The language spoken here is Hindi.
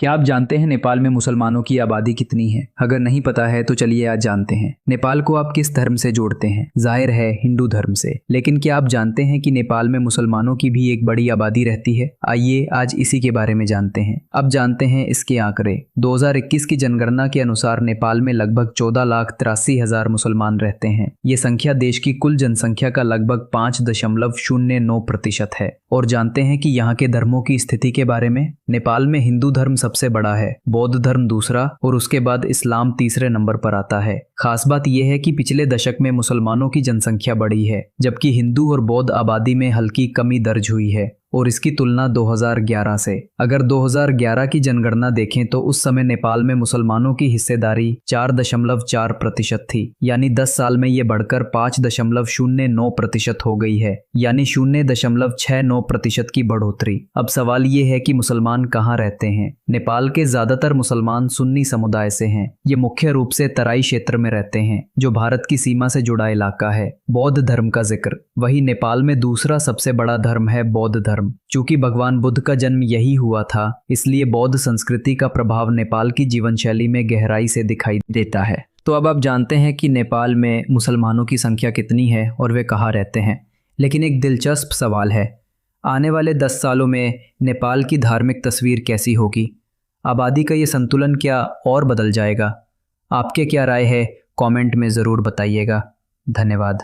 क्या आप जानते हैं नेपाल में मुसलमानों की आबादी कितनी है? अगर नहीं पता है तो चलिए आज जानते हैं। नेपाल को आप किस धर्म से जोड़ते हैं? जाहिर है हिंदू धर्म से। लेकिन क्या आप जानते हैं कि नेपाल में मुसलमानों की भी एक बड़ी आबादी रहती है? आइए आज इसी के बारे में जानते हैं। अब जानते हैं इसके आंकड़े। 2021 की जनगणना के अनुसार नेपाल में लगभग 14,83,000 मुसलमान रहते हैं। ये संख्या देश की कुल जनसंख्या का लगभग 5.09% है। और जानते हैं कि यहाँ के धर्मों की स्थिति के बारे में? नेपाल में हिंदू धर्म सबसे बड़ा है, बौद्ध धर्म दूसरा और उसके बाद इस्लाम तीसरे नंबर पर आता है। खास बात यह है कि पिछले दशक में मुसलमानों की जनसंख्या बढ़ी है, जबकि हिंदू और बौद्ध आबादी में हल्की कमी दर्ज हुई है। और इसकी तुलना 2011 से। अगर 2011 की जनगणना देखें तो उस समय नेपाल में मुसलमानों की हिस्सेदारी 4.4% थी, यानी 10 साल में ये बढ़कर 5.09% हो गई है, यानी 0.69% की बढ़ोतरी। अब सवाल ये है कि मुसलमान कहाँ रहते हैं? नेपाल के ज्यादातर मुसलमान सुन्नी समुदाय से हैं। ये मुख्य रूप से तराई क्षेत्र में रहते हैं, जो भारत की सीमा से जुड़ा इलाका है। बौद्ध धर्म का जिक्र। वही नेपाल में दूसरा सबसे बड़ा धर्म है बौद्ध धर्म। चूंकि भगवान बुद्ध का जन्म यही हुआ था, इसलिए बौद्ध संस्कृति का प्रभाव नेपाल की जीवन शैली में गहराई से दिखाई देता है। तो अब आप जानते हैं कि नेपाल में मुसलमानों की संख्या कितनी है और वे कहाँ रहते हैं। लेकिन एक दिलचस्प सवाल है, आने वाले 10 सालों में नेपाल की धार्मिक तस्वीर कैसी होगी? आबादी का ये संतुलन क्या और बदल जाएगा? आपके क्या राय है? कमेंट में ज़रूर बताइएगा। धन्यवाद।